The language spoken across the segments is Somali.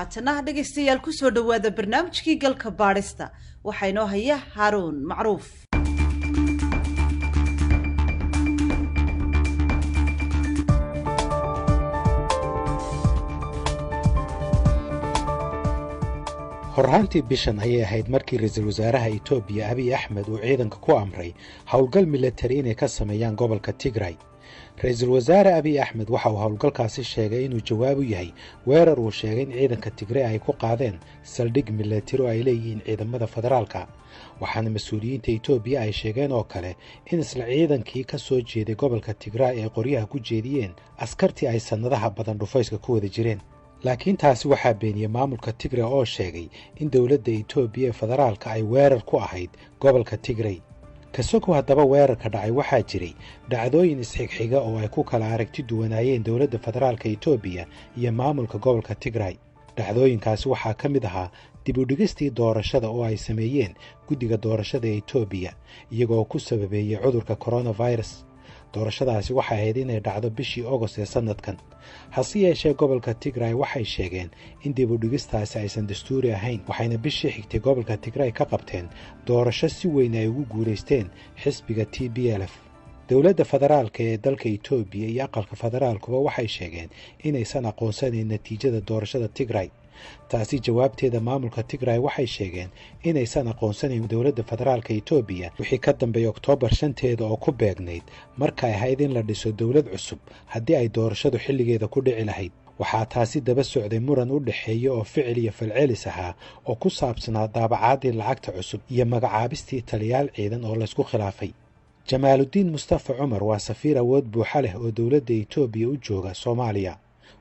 haatana dhegaystayaal ku soo dhawaada barnaamijkii galka baadhista waxaa inoo haya Haaruun Macruuf. horraantii bishan ayay ahayd markii ra'iisul wasaaraha Itoobiya Abiy Ahmed uu ciidanka ku amray howlgal militari inay ka sameeyaan gobolka Tigray. ra'iisul wasaare Abiy Ahmed waxa uu howlgalkaasi sheegay inuu jawaab u yahay weerar uu sheegay in ciidanka Tigray ay ku qaadeen saldhig militari oo ay leeyihiin ciidamada federaalka. waxaana mas'uuliyiinta Itoobiya ay sheegeen oo kale in isla ciidankii ka soo jeeday gobolka Tigray ay qoryaha ku jeediyeen askartii ay sanadaha badan dhufayska ku wada jireen. laakiin taasi waxaa beeniyey maamulka Tigray oo sheegay in dawladda Itoobiya ee federaalka ay weerar ku ahayd gobolka Tigray. kasoo haddaba weerarka dhacay waxaa jiray dhacdooyin isxigxiga oo ay ku kala aragti duwanaayeen dawladda federaalka Itoobiya iyo maamulka gobolka Tigray. dhacdooyinkaasi waxaa ka mid ahaa dib u dhigistii doorashada oo ay sameeyeen guddiga doorashada ee Itoobiya iyagoo ku sababeeyay cudurka coronavirus. doorashadaasi waxay ahayd inay dhacdo bishii August ee sanadkan. hase yeeshee gobolka Tigray waxay sheegeen in dib u dhigistaasi aysan dastuuri ahayn, waxayna bishii xigtay gobolka Tigray ka qabteen doorasho si weyn ay ugu guulaysteen xisbiga TPLF. dawladda federaalka ee dalka Itoobiya iyo aqalka federaalkuba waxay sheegeen inaysan aqoonsanayn natiijada doorashada Tigray. taasi jawaabteeda maamulka Tigray waxay sheegeen inaysan aqoonsanayn dawladda federaalka Itoobiya wixii ka dambeeyay Oktoobar 5 oo ku beegnayd markay ahayd in la dhiso dawlad cusub haddii ay doorashadu xilligeeda ku dhici lahayd. waxaa taasi daba socday muran u dhaxeeya oo ficil iyo falcelis ahaa oo ku saabsanaa daabacaadii lacagta cusub iyo magacaabistii taliyaal ciidan oo laysku khilaafay. Jamaaludiin Mustafa Cumar waa safiir awood buuxa leh oo dawladda Itoobiya u jooga Soomaaliya.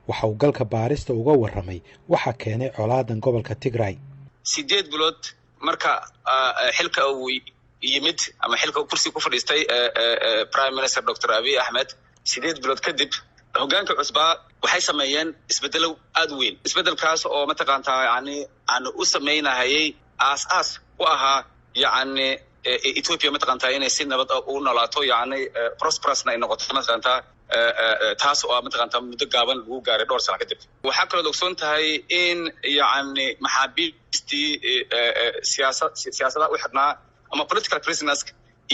waxa uu galka baarista uga warramay waxa keenay colaadan gobolka Tigray. 8 bilood marka xilka uu yimid ama xilka kursi ku fadhiistay Prime Minister Dr. Abiy Ahmed 8 bilood kadib hoggaanka cusba waxay sameeyeen isbedelo aad weyn. isbedelkaas oo mataqaantaa aan u sameeynahay aas u ahaa Ethiopia mataqaantaa inay si nabad u noolaato prosperous ay noqoto mataqaantaa taas oo mataqaantaa muddo gaaban lagu gaaray dhowr sano kadib. waxaa kaloo ogsoon tahay in maxaabiistii siyaasada u xidhnaa ama political prisoners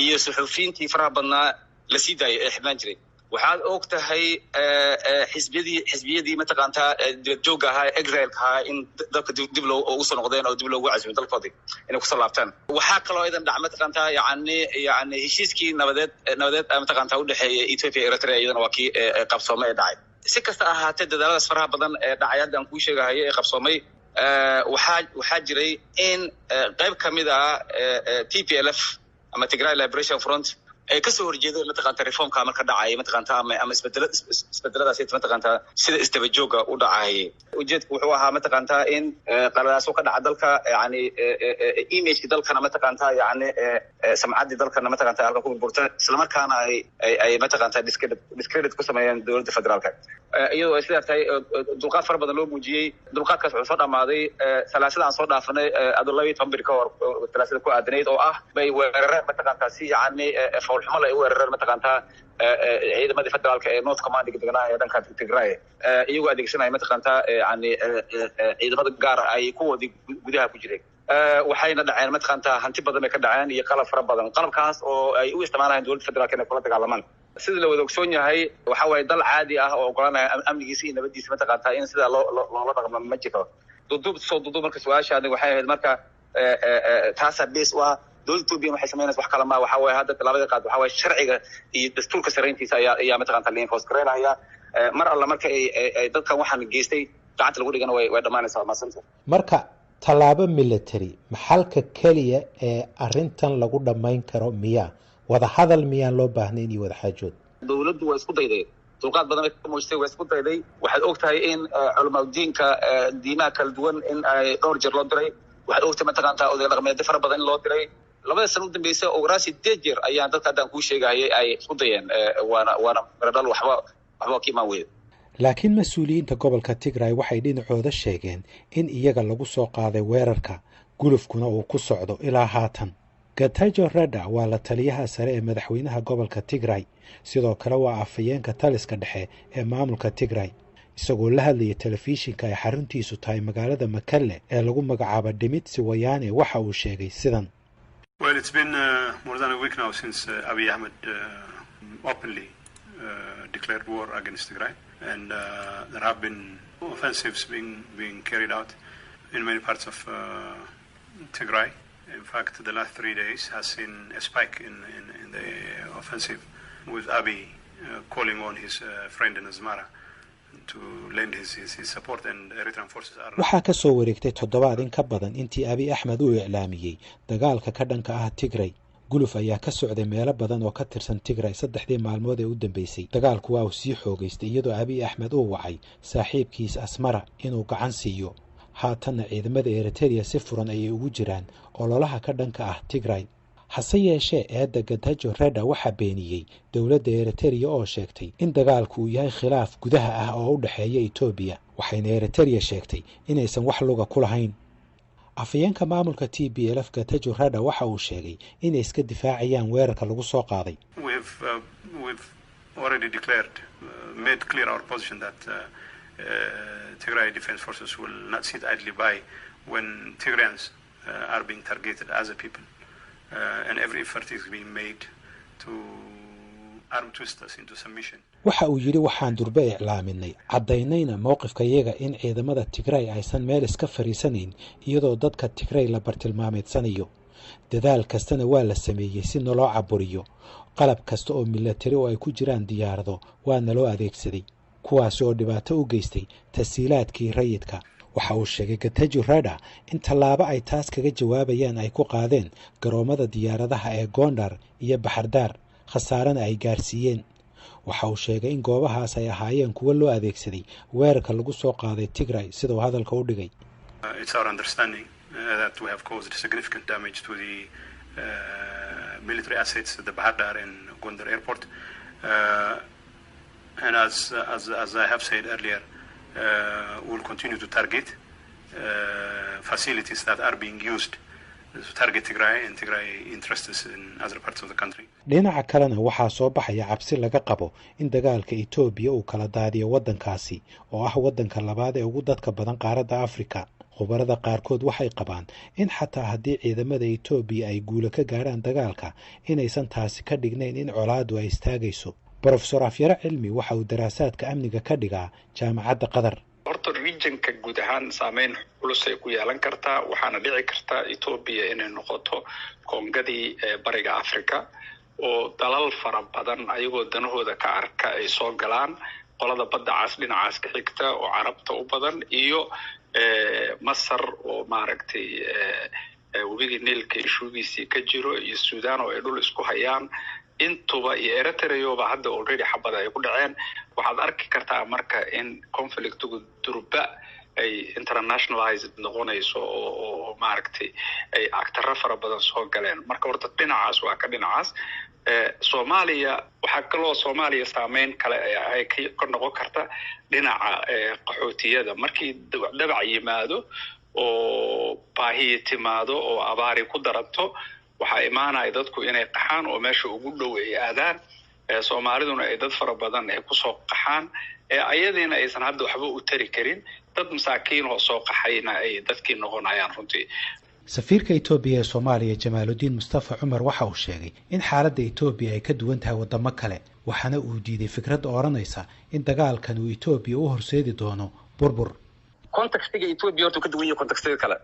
iyo suxufiyiintii faraha badnaa la sii daayay ee xidhnaan jiray. waxaad og tahay xisbiyadii mataqaantaa dibadjooga ahaa exile-ka ahaa in dalka dib loogu soo noqdeen oo dib loogu casuumay dalkoodii inay kusoo laabtaan. waxaa kaloo idan dhac mataqaantaa heshiiskii nabadeed mataqaantaa u dhexeeya Ethiopia iyo Eritrea iyadana waa kii qabsoomay ee dhacay. si kasta ahaatee dadaaladaas faraha badan ee dhacay hadda aan kuu sheegahay ee qabsoomay waxaa jiray in qayb ka mid ah TPLF ama Tigray Liberation Front ay ka soo horjeedeen mataqaantaa reformka marka dhacay mataqaantaa ama isbedeladaas mataqaantaa sida isdabajooga u dhacay. ujeedku wuxuu ahaa mataqaantaa in qaladaas ka dhaca dalka image-ki dalkana mataqaantaa samcaddii dalkana mataqaantaa halka ku burburta isla markaana ay mataqaantaa discredit ku sameeyeen dawladda federaalka. iyadoo ay sidaa tahay dulqaad fara badan loo muujiyey. dulqaadkaas wuxuu soo dhammaaday salaasada aan soo dhaafanay Abdullahi Tambir ka hor salaasada ku aadanayd oo ah bay weerareen mataqaantaa si xuma la weerareen mataqaantaa ciidamadii federaalka ee North Command deganaa ee dhanka Tigray iyagoo adeegsanaya mataqaantaa ciidamada gaar ay kuwoodii gudaha ku jireen. waxayna dhaceen mataqaantaa hanti badan ay ka dhaceen iyo qalab fara badan. qalabkaas oo ay u isticmaalayeen dawladda federaalka inay kula dagaalamaan. sida la wada ogsoon yahay waxa waaye dal caadi ah oo ogolanaya amnigiisa iyo nabadiisa mataqaantaa in sidaa loola dhaqmo ma jiro. duduub marka su-aashaadi waxay ahayd marka taasaa base u ah dawladda Itoobiya waxay sameynaysaa wax kale ma waxa waaye hadda labada qaad waxa waaye sharciga iyo dastuurka sareyntiisa ayaa mataqaantaa la enforce gareynaya. mar alla marka ay dadkan waxaan geystay gacanta lagu dhigana way dhamaanaysaa maasanta. marka tallaabo military maxalka kaliya ee arrintan lagu dhamayn karo miyaa wada hadal miyaan loo baahnayn iyo wada xaajood? dawladdu waa isku dayday dulqaad badan ay ka muujisay waa isku dayday. waxaad og tahay in culimadiinka diimaha kala duwan in ay dhowr jeer loo diray. waxaad og tahay mataqaantaa oday dhaqameedyo fara badan in loo diray. labada sano u dambeysay oo raasi dejer ayaan dadka haddaan kuu sheegayay ay isku dayeen waana maradhal waxba ka imaan weyda. laakiin mas-uuliyiinta gobolka Tigray waxay dhinacooda sheegeen in iyaga lagu soo qaaday weerarka gulufkuna uu ku socdo ilaa haatan. Getachew Reda waa la taliyaha sare ee madaxweynaha gobolka Tigray sidoo kale waa afhayeenka taliska dhexe ee maamulka Tigray. isagoo la hadlaya telefishinka ay xaruntiisu tahay magaalada Makalle ee lagu magacaabo Dimitsi Wayane waxa uu sheegay sidan. Well, it's been more than a week now since Abiy Ahmed openly declared war against Tigray, and there have been offensives being carried out in many parts of Tigray. In fact, the last 3 days has seen a spike in the offensive, with Abiy calling on his friend in Asmara to lend his support, and Eritrean forces are... waxaa ka soo wareegtay toddobaad in ka badan intii Abiy Ahmed uu iclaamiyey dagaalka ka dhanka ah Tigray. guluf ayaa ka socday meelo badan oo ka tirsan Tigray 3 maalmood ee u dambeysay. dagaalku waa uu sii xoogaystay iyadoo Abiy Ahmed uu wacay saaxiibkiis Asmara inuu gacan siiyo. haatan ciidamada Eritrea si furan ayay ugu jiraan ololaha ka dhanka ah Tigray. hase yeeshee eedda Getachew Reda waxa beeniyey dowladda Eritrea oo sheegtay in dagaalku uu yahay khilaaf gudaha ah oo u dhaxeeya Ethiopia, waxayna Eritrea sheegtay inaysan wax luga ku lahayn. afayeenka maamulka TPLF Getachew Reda waxa uu sheegay inay iska difaacayaan weerarka lagu soo qaaday. We've already declared, made clear our position that Tigray Defense Forces will not sit idly by when Tigrayans are being targeted as a people, and every effort is being made to arm twist us into submission. waxa uu yiri waxaan durba iclaaminay cadaynayna mowqifkayaga in ciidamada Tigray aysan meel iska fariisanayn iyadoo dadka Tigray la bartilmaameedsanayo. dadaal kastana waa la sameeyay si naloo caburiyo. qalab kasta oo military oo ay ku jiraan diyaarado waa naloo adeegsaday, kuwaas oo dhibaato u geystay tasiilaadkii rayidka. waxa uu sheegay Getachew Reda in tallaabo ay taas kaga jawaabayaan ay ku qaadeen garoomada diyaaradaha ee Gondar iyo Bahardar, khasaarana ay gaarsiiyeen. waxa uu sheegay in goobahaas ay ahaayeen kuwa loo adeegsaday weerarka lagu soo qaaday Tigray sida uu hadalka u dhigay. It's our understanding that we have caused significant damage to the military assets at the Bahardar and Gondar airport, and as I have said earlier, we'll continue to target facilities that are being used to target Tigray and Tigray interests in other parts of the country. dhinaca kalena waxaa soo baxaya cabsi laga qabo in dagaalka Ethiopia uu kala daadiyo waddankaasi oo ah waddanka labaad ee ugu dadka badan qaaradda Afrika. khubarada qaarkood waxay qabaan in xataa haddii ciidamada Ethiopia ay guulo ka gaaraan dagaalka inaysan taasi ka dhignayn in colaadu ay istaagayso. Professor Afyara Cilmi waxa uu daraasaadka amniga ka dhigaa jaamacadda Qatar. horta regionka guud ahaan saameyn culus ay ku yeelan kartaa, waxaana dhici karta Ethiopia inay noqoto kongadii bariga Afrika oo dalal fara badan ayagoo danahooda ka arka ay soo galaan qolada badda cas dhinacaas ka xigta oo carabta u badan iyo Masar oo maaragtay webiga Niilka ishugiisii ka jiro iyo Suudaan oo ay dhul isku hayaan intuba iyo Eritrea ba hadda already xabada ay ku dhaceen. waxaad arki kartaa marka in conflictigu durba ay internationalized noqonayso oo maaragtay ay actara fara badan soo galeen. marka horta dhinacaas waa ka dhinacaas. Soomaaliya waxa kaloo Soomaaliya saameyn kale ay ka noqon karta dhinaca qaxootiyada. markii dhabac yimaado oo baahiye timaado oo abaari ku daranto waxaa imaanaya dadku inay qaxaan oo meesha ugu dhow ay aadaan. Soomaaliduna ay dad fara badan ay ku soo qaxaan ayadiina aysan hadda waxba u tari karin. dad masaakiin oo soo qaxayna ay dadkii noqonayaan runtii. safiirka Ethiopia ee Soomaaliya Jamaaluddin Mustafa Umar waxa uu sheegay in xaaladda Ethiopia ay ka duwan tahay wadamo kale, waxaana uu diiday fikradda oranaysa in dagaalkan uu Ethiopia u horseedi doono burbur. contextiga Ethiopia oo ka duwan yahay contextiga kale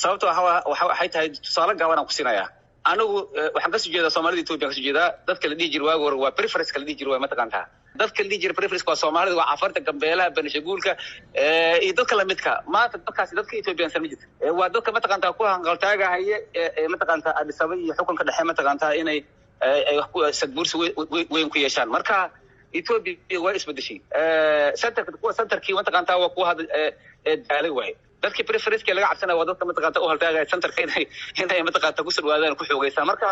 sababtoo ah waxay tahay tusaale gaaban aan ku siinayaa. anigu waxaan ka soo jeedaa Soomaalida Ethiopia ka soo jeedaa. dadka la dhigi jiray waa preference kala dhigi jiray waa mataqaantaa. dadka la dhigi jiray preference waa Soomaalida, waa Cafarta, Gambeelaha, Benishaguulka iyo dadka la midka. maanta dadkaasi dadka Ethiopian san mijid waa dadka mataqaantaa ku hanqaltaagahaya mataqaantaa Addis Ababa iyo xukunka dhexe mataqaantaa inay wax ku sadbursi weyn ku yeeshaan. marka Ethiopia waa isbedeshay. centerkii mataqaantaa waa ku hada daalay waay. dadkii preference laga cabsanaa waa dadka mataqaantaa u haltaagaya centerka inay mataqaantaa ku soo ku xoogaysaa. marka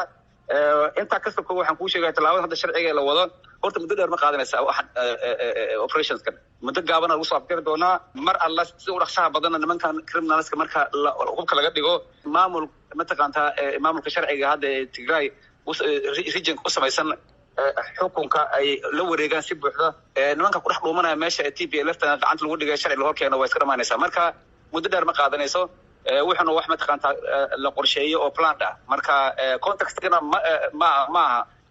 inta kasta ko waxaan ku sheegay talaabada hadda sharciga la wado horta muddo dheer ma qaadanaysa operations kan muddo gaaban lagu soo afkari doonaa. mar alla si u dhaqsaha badan nimankan criminalska marka hubka laga dhigo maamulka mataqaantaa maamulka sharciga hadda Tigray region ku samaysan xukunka ay la wareegaan si buuxda nimanka ku dhex dhuumanaya meesha TPLF gacanta lagu dhigay sharci loo keeno way iska dhamaanaysaa marka muddo dheer ma qaadanayso wuxuuna wax mataqaantaa la qorsheeyo oo plan ah marka contextigana ma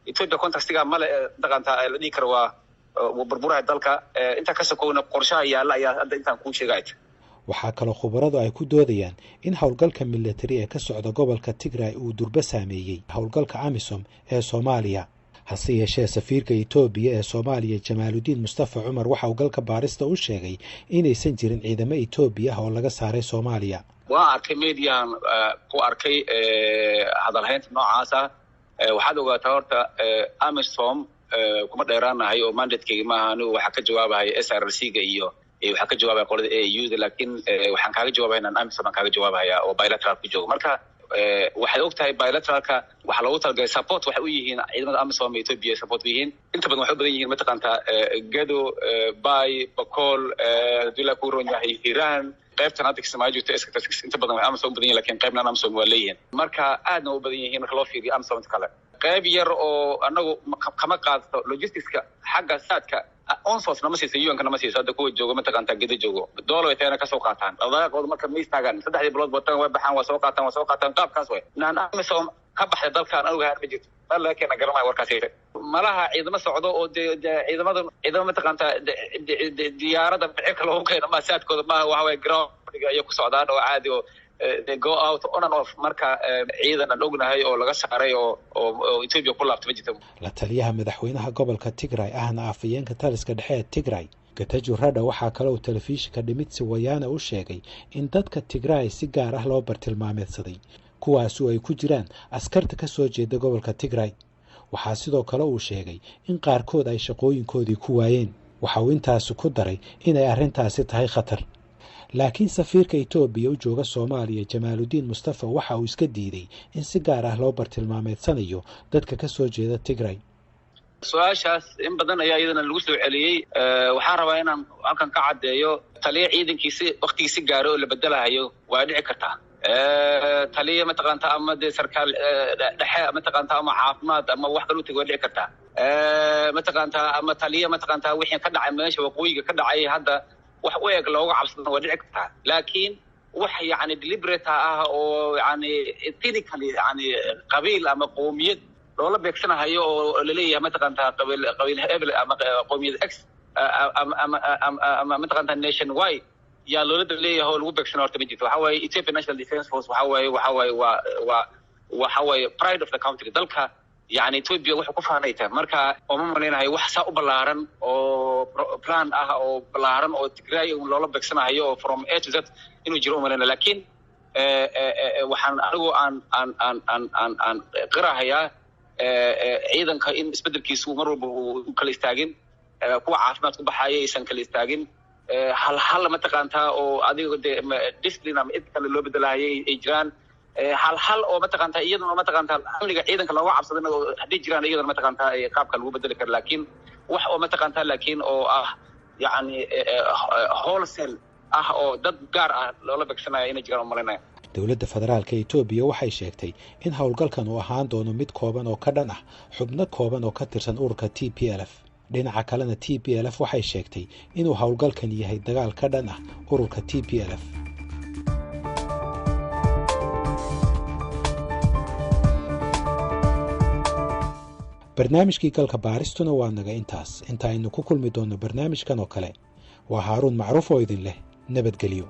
Ethiopia contextiga male mataqaantaa la dhigi karo waa burburaha dalka inta ka sokoona qorshaha yaala ayaa hadda intaan kuu sheegay waxaa kaloo khubaradu ay ku doodayaan in howlgalka military ee ka socda gobolka Tigray uu durba saameeyey howlgalka AMISOM ee Soomaaliya hase yeeshee safiirka Itoobiya ee Soomaaliya Jamaaludiin Mustafa Cumar waxa uu galka baarista u sheegay inaysan jirin ciidamo Itoobiya oo laga saaray Soomaaliya waa arkay meediyan ku arkay hadalhaynta noocaas ah waxaad ogaataa horta AMISOM kuma dheeraanahay oo mandate-kayga maaha anigu waxaa ka jawaabahay SRC-ga iyo waxaa ka jawaabaya qolada AU-da laakiin waxaan kaaga jawaabayaa inaan AMISOM kaaga jawaabaya oo bilateral ku joogo marka waxaad ogtahay bilateralka waxa loogu talagalay support waxay u yihiin ciidamada AMISOM iyo Ethiopia support u yihiin inta badan waxay u badan yihiin mataqaantaa Gedo Bay Bakool dila ku roon yahay Hiiraan qaybtan hadda Kismaayo joogto inta badan waxay AMISOM u badan yihiin laakiin qaybna AMISOM waa leeyihiin marka aadna u badan yihiin marka loo fiiriyo AMISOM kale qayb yar oo anagu kama qaadato logisticska xagga saadka onsource nama siiso UN nama siiso hadda kuwa jooga mataqaantaa Gedo joogo doolar ay taana ka soo qaataan dhaqaaqooda marka ma istaagaan saddexdii bilood bootan way baxaan waa soo qaataan qaabkaas way naan AMISOM ka baxay dalkaan anigu ma jirto laakiin garanayo warkaas malaha ciidamo socdo oo ciidamada mataqaantaa diyaarada bixirka loogu keeno ma saadkooda ma waxa way ground iyo ku socdaan oo caadi oo they go out on and off marka ciidan aan ognahay oo laga saaray oo Ethiopia ku laabtay ma jirto la taliyaha madaxweynaha gobolka Tigray ahna afayeenka taliska dhexe ee Tigray Getachew Reda waxaa kale oo telefishinka Dhimitsi Wayana u sheegay in dadka Tigray si gaar ah loo bartilmaameedsaday kuwaas oo ay ku jiraan askarta ka soo jeeda gobolka Tigray waxaa sidoo kale uu sheegay in qaarkood ay shaqooyinkoodii ku waayeen waxa uu intaas ku daray inay arrintaasi tahay khatar laakiin safiirka Itoobiya u jooga Soomaaliya Jamaaludiin Mustafa waxa uu iska diiday in si gaar ah loo bartilmaameedsanayo dadka ka soo jeeda Tigray su'aashaas in badan ayaa iyadana lagu soo celiyay waxaan rabaa inaan halkan ka cadeeyo taliye ciidankiisa waqtigiisa gaaro oo la bedelayo waa dhici kartaa taliye mataqaantaa ama sarkaal dhexe mataqaantaa ama caafimaad ama wax kale u tago waa dhici kartaa mataqaantaa ama taliye mataqaantaa wixii ka dhacay meesha waqooyiga ka dhacay hadda wax u eeg looga cabsado waa dhici kartaa laakiin wax yani deliberate ah oo yani ethnically yani qabiil ama qowmiyad loola beegsanayo oo la leeyahay mataqaantaa qabiil hebel ama qowmiyad X ama mataqaantaa nation Y yaa loola leeyahay oo lagu beegsanayo horta ma jirto waxa waaye Ethiopia National Defence Force waxa waaye pride of the country dalka يعني Ethiopia wuxuu ku faanaytaa marka oo ma maleynahay wax saa u balaaran oo plan ah oo balaaran oo Tigray loola beegsanayo oo from A to Z inuu jiro maleyna laakiin waxaan anigu aan qirahayaa ciidanka in isbedelkiisu mar walba uu kala istaagin kuwa caafimaad ku baxaya aysan kala istaagin hal mataqaantaa oo adiga discipline ama id kale loo bedelahayay ay jiraan hal oo mataqaantaa iyaduna mataqaantaa amniga ciidanka looga cabsadana oo hadii jiraan iyaduna mataqaantaa qaabka lagu bedeli karo laakiin wax oo mataqaantaa laakiin oo ah yani wholesale ah oo dad gaar ah loola beegsanayo inay jiraan malinaya dowladda federaalka Itoobiya waxay sheegtay in howlgalkan uu ahaan doono mid kooban oo ka dhan ah xubno kooban oo ka tirsan ururka TPLF dhinaca kalena TPLF waxay sheegtay inuu howlgalkan yahay dagaal ka dhan ah ururka TPLF barnaamijkii galka baaristuna waa naga intaas inta aynu ku kulmi doono barnaamijkan oo kale waa Haaruun Macruuf oo idin leh nabadgelyo